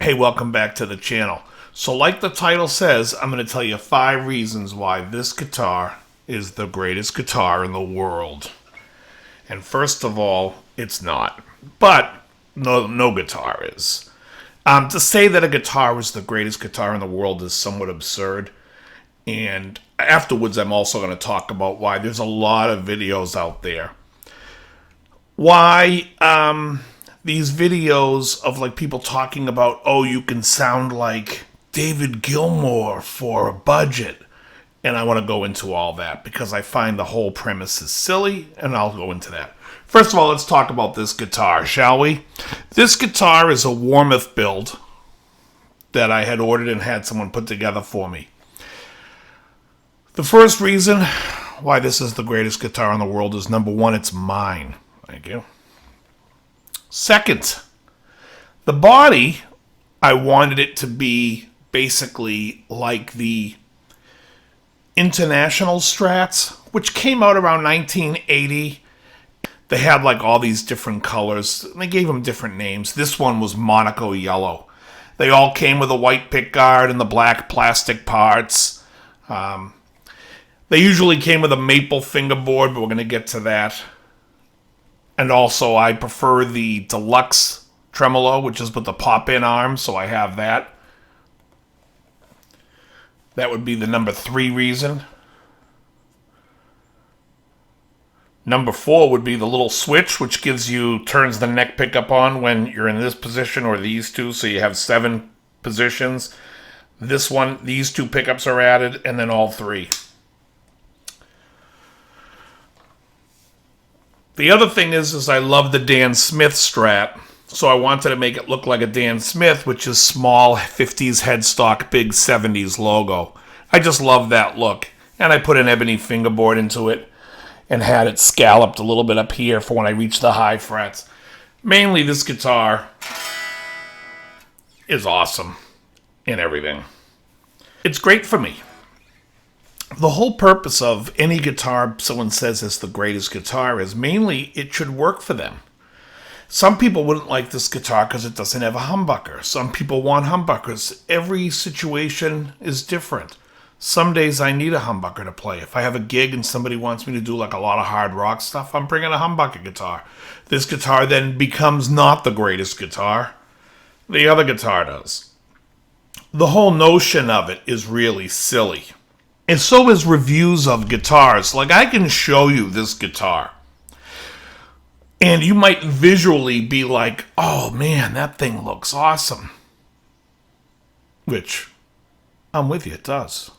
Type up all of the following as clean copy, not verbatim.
Hey, welcome back to the channel. So like the title says, I'm going to tell you 5 reasons why this guitar is the greatest guitar in the world. And first of all, it's not. But no guitar is. To say that a guitar is the greatest guitar in the world is somewhat absurd. And afterwards, I'm also going to talk about why there's a lot of videos out there. Why, these videos of like people talking about, oh, you can sound like David Gilmour for a budget. And I want to go into all that because I find the whole premise is silly, and I'll go into that. First of all, let's talk about this guitar, shall we? This guitar is a Warmoth build that I had ordered and had someone put together for me. The first reason why this is the greatest guitar in the world is, number one, it's mine. Thank you. Second, the body, I wanted it to be basically like the International Strats, which came out around 1980. They had like all these different colors. They gave them different names. This one was Monaco Yellow. They all came with a white pickguard and the black plastic parts. They usually came with a maple fingerboard, but we're going to get to that. And also, I prefer the deluxe tremolo, which is with the pop-in arm, so I have that. That would be the number 3 reason. Number 4 would be the little switch, which turns the neck pickup on when you're in this position or these two, so you have 7 positions. This one, these 2 pickups are added, and then all 3. The other thing is I love the Dan Smith Strat, so I wanted to make it look like a Dan Smith, which is small 50s headstock, big 70s logo. I just love that look. And I put an ebony fingerboard into it and had it scalloped a little bit up here for when I reach the high frets. Mainly, this guitar is awesome in everything. It's great for me. The whole purpose of any guitar someone says is the greatest guitar is mainly it should work for them. Some people wouldn't like this guitar because it doesn't have a humbucker. Some people want humbuckers. Every situation is different. Some days I need a humbucker to play. If I have a gig and somebody wants me to do like a lot of hard rock stuff, I'm bringing a humbucker guitar. This guitar then becomes not the greatest guitar. The other guitar does. The whole notion of it is really silly. And so is reviews of guitars. Like, I can show you this guitar, and you might visually be like, oh man, that thing looks awesome. Which, I'm with you, it does.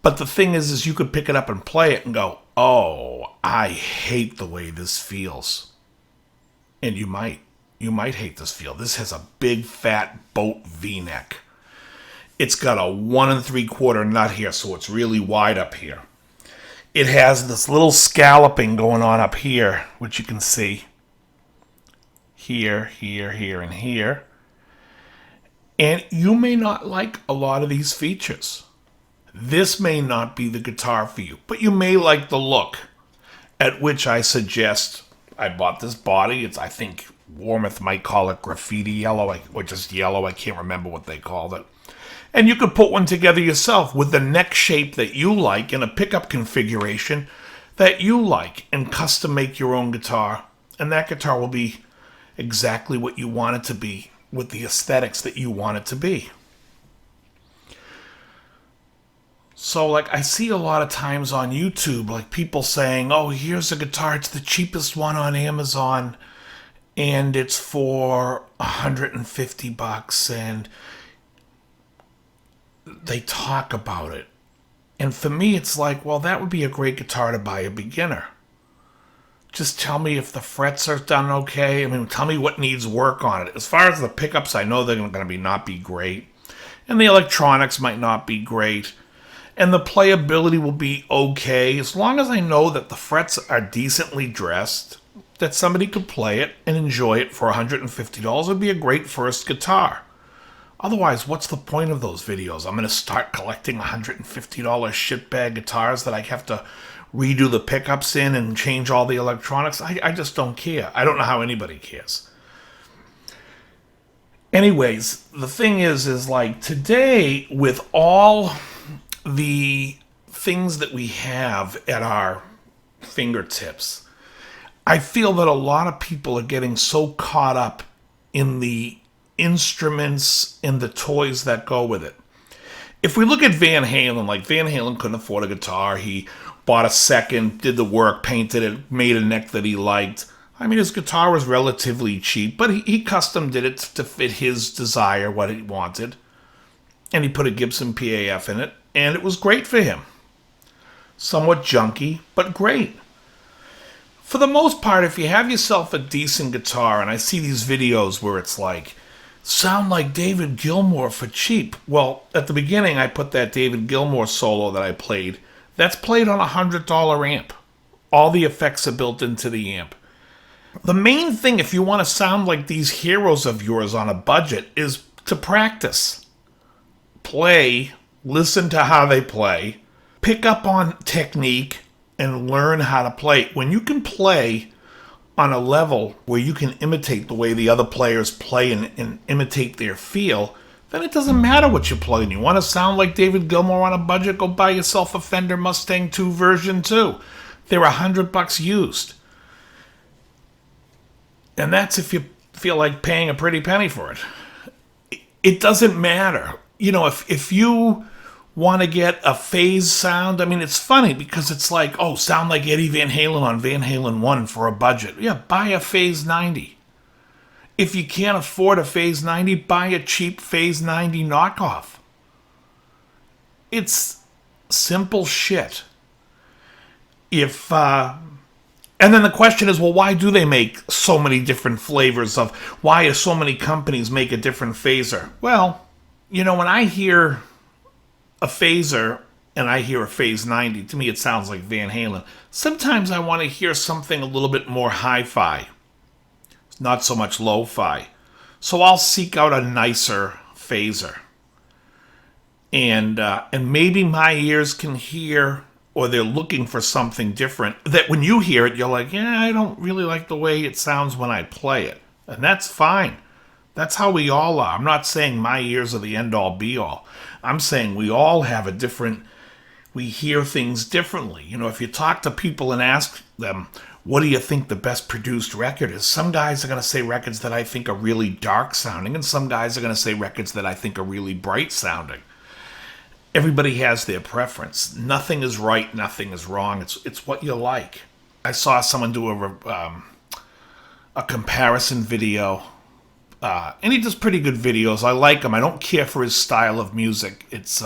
But the thing is you could pick it up and play it and go, oh, I hate the way this feels. And you might hate this feel. This has a big fat boat V-neck. It's got a 1 3/4 nut here, so it's really wide up here. It has this little scalloping going on up here, which you can see. Here, here, here, and here. And you may not like a lot of these features. This may not be the guitar for you, but you may like the look. At which I suggest, I bought this body. I think Warmoth might call it graffiti yellow, or just yellow. I can't remember what they called it. And you could put one together yourself with the neck shape that you like and a pickup configuration that you like and custom make your own guitar. And that guitar will be exactly what you want it to be with the aesthetics that you want it to be. So like I see a lot of times on YouTube, like people saying, oh, here's a guitar. It's the cheapest one on Amazon and it's for $150 and they talk about it. And for me, it's like, well, that would be a great guitar to buy a beginner. Just tell me if the frets are done okay. I mean, tell me what needs work on it. As far as the pickups, I know they're going to not be great. And the electronics might not be great. And the playability will be okay. As long as I know that the frets are decently dressed, that somebody could play it and enjoy it for $150 would be a great first guitar. Otherwise, what's the point of those videos? I'm going to start collecting $150 shitbag guitars that I have to redo the pickups in and change all the electronics. I just don't care. I don't know how anybody cares. Anyways, the thing is like today, with all the things that we have at our fingertips, I feel that a lot of people are getting so caught up in the instruments and the toys that go with it. If we look at Van Halen, like Van Halen couldn't afford a guitar. He bought a second, did the work, painted it, made a neck that he liked. I mean, his guitar was relatively cheap, but he custom did it to fit his desire, what he wanted. And he put a Gibson PAF in it, and it was great for him. Somewhat junky, but great. For the most part, if you have yourself a decent guitar, and I see these videos where it's like, sound like David Gilmour for cheap. Well, at the beginning, I put that David Gilmour solo that I played. That's played on a $100 amp. All the effects are built into the amp. The main thing, if you want to sound like these heroes of yours on a budget, is to practice. Play, listen to how they play, pick up on technique, and learn how to play. When you can play on a level where you can imitate the way the other players play and imitate their feel, then it doesn't matter what you're playing. You want to sound like David Gilmour on a budget? Go buy yourself a Fender Mustang 2 version 2. They're $100 used. And that's if you feel like paying a pretty penny for it. It doesn't matter. You know, if you want to get a phase sound, I mean, it's funny because it's like, oh, sound like Eddie Van Halen on Van Halen 1 for a budget. Yeah, buy a Phase 90. If you can't afford a Phase 90, buy a cheap Phase 90 knockoff. It's simple shit. And then the question is, well, why do they make so many different flavors of, why do so many companies make a different phaser? Well, you know, when I hear a phaser and I hear a Phase 90, to me it sounds like Van Halen. Sometimes I want to hear something a little bit more hi-fi, not so much lo-fi. So I'll seek out a nicer phaser. And maybe my ears can hear, or they're looking for something different, that when you hear it, you're like, yeah, I don't really like the way it sounds when I play it. And that's fine. That's how we all are. I'm not saying my ears are the end-all, be-all. I'm saying we all have a different, we hear things differently. You know, if you talk to people and ask them, what do you think the best produced record is? Some guys are going to say records that I think are really dark sounding, and some guys are going to say records that I think are really bright sounding. Everybody has their preference. Nothing is right, nothing is wrong. It's what you like. I saw someone do a comparison video, and he does pretty good videos. I like him. I don't care for his style of music. It's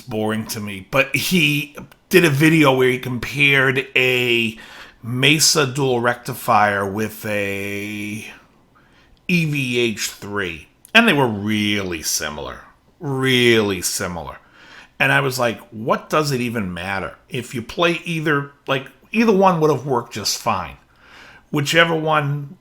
boring to me. But he did a video where he compared a Mesa dual rectifier with a EVH3, and they were really similar. Really similar. And I was like, what does it even matter? If you play either one would have worked just fine. Whichever one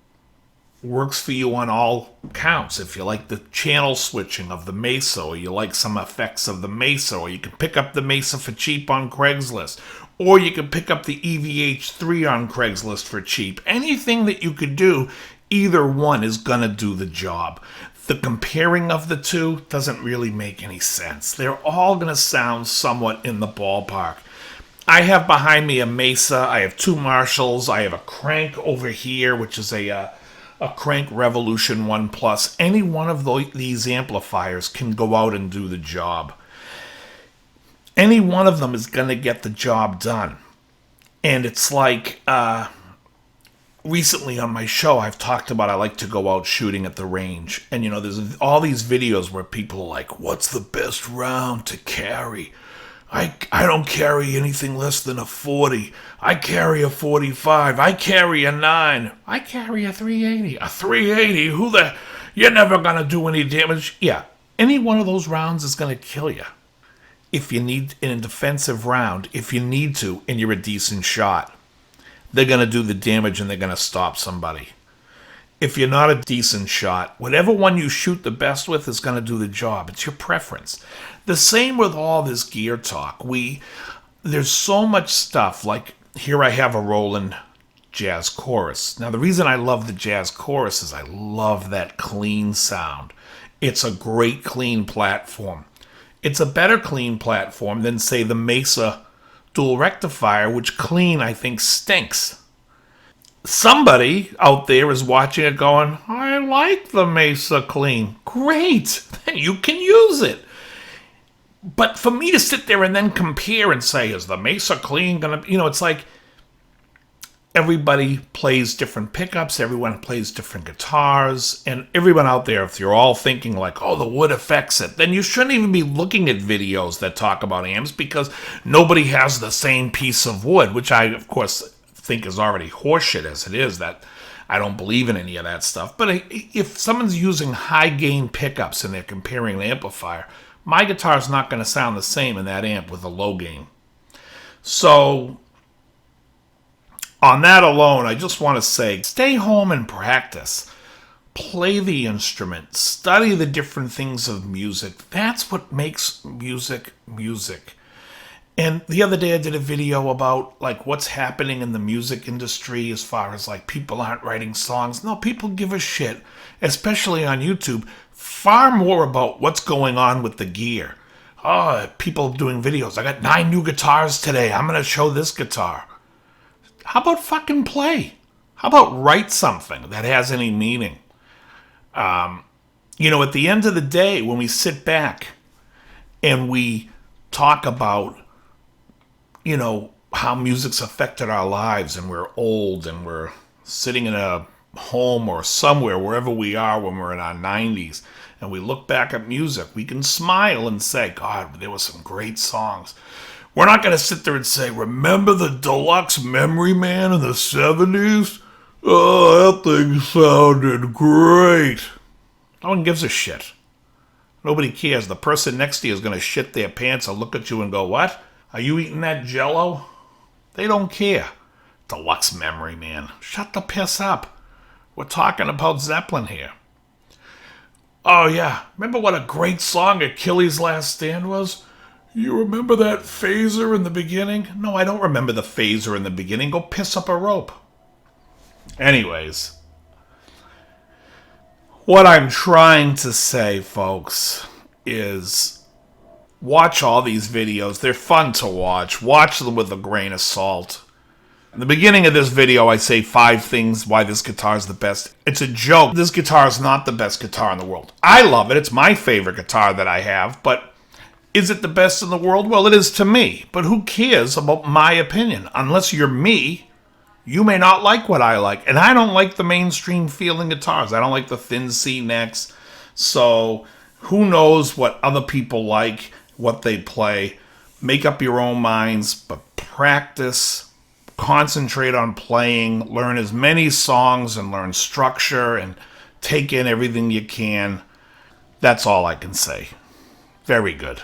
works for you on all counts. If you like the channel switching of the Mesa, or you like some effects of the Mesa, or you can pick up the Mesa for cheap on Craigslist, or you can pick up the EVH3 on Craigslist for cheap. Anything that you could do, either one is going to do the job. The comparing of the two doesn't really make any sense. They're all going to sound somewhat in the ballpark. I have behind me a Mesa. I have two Marshalls. I have a Crank over here, which is a Crank Revolution 1 Plus. Any one of these amplifiers can go out and do the job. Any one of them is going to get the job done. And it's like, recently on my show, I've talked about I like to go out shooting at the range. And, you know, there's all these videos where people are like, what's the best round to carry? I don't carry anything less than a 40. I carry a 45. I carry a 9. I carry a 380. A 380? You're never going to do any damage. Yeah, any one of those rounds is going to kill you. If you need in a defensive round, if you need to, and you're a decent shot, they're going to do the damage and they're going to stop somebody. If you're not a decent shot, whatever one you shoot the best with is going to do the job. It's your preference. The same with all this gear talk. There's so much stuff. Like here I have a Roland jazz chorus. Now, the reason I love the jazz chorus is I love that clean sound. It's a great clean platform. It's a better clean platform than, say, the Mesa dual rectifier, which clean, I think, stinks. Somebody out there is watching it going, I like the Mesa clean. Great. You can use it. But for me to sit there and then compare and say, is the Mesa clean going to, it's like everybody plays different pickups, everyone plays different guitars, and everyone out there, if you're all thinking like, oh, the wood affects it, then you shouldn't even be looking at videos that talk about amps because nobody has the same piece of wood, which I, of course, think is already horseshit as it is. That I don't believe in any of that stuff. But if someone's using high gain pickups and they're comparing an amplifier, my guitar's not going to sound the same in that amp with a low gain. So on that alone, I just want to say, stay home and practice. Play the instrument. Study the different things of music. That's what makes music music. And the other day I did a video about like what's happening in the music industry as far as like people aren't writing songs. No, people give a shit, especially on YouTube, far more about what's going on with the gear. Oh, people doing videos. I got 9 new guitars today. I'm going to show this guitar. How about fucking play? How about write something that has any meaning? At the end of the day, when we sit back and we talk about how music's affected our lives and we're old and we're sitting in a home or somewhere, wherever we are when we're in our 90s, and we look back at music, we can smile and say, God, there were some great songs. We're not going to sit there and say, remember the Deluxe Memory Man in the 70s? Oh, that thing sounded great. No one gives a shit. Nobody cares. The person next to you is going to shit their pants and look at you and go, what? Are you eating that Jell-O? They don't care. Deluxe Memory Man. Shut the piss up. We're talking about Zeppelin here. Oh, yeah. Remember what a great song Achilles' Last Stand was? You remember that phaser in the beginning? No, I don't remember the phaser in the beginning. Go piss up a rope. Anyways, what I'm trying to say, folks, is watch all these videos. They're fun to watch. Watch them with a grain of salt. In the beginning of this video, I say 5 things why this guitar is the best. It's a joke. This guitar is not the best guitar in the world. I love it. It's my favorite guitar that I have, but is it the best in the world? Well, it is to me, but who cares about my opinion? Unless you're me, you may not like what I like, and I don't like the mainstream feeling guitars. I don't like the thin C necks, so who knows what other people like, what they play. Make up your own minds, but practice, concentrate on playing, learn as many songs and learn structure and take in everything you can. That's all I can say. Very good.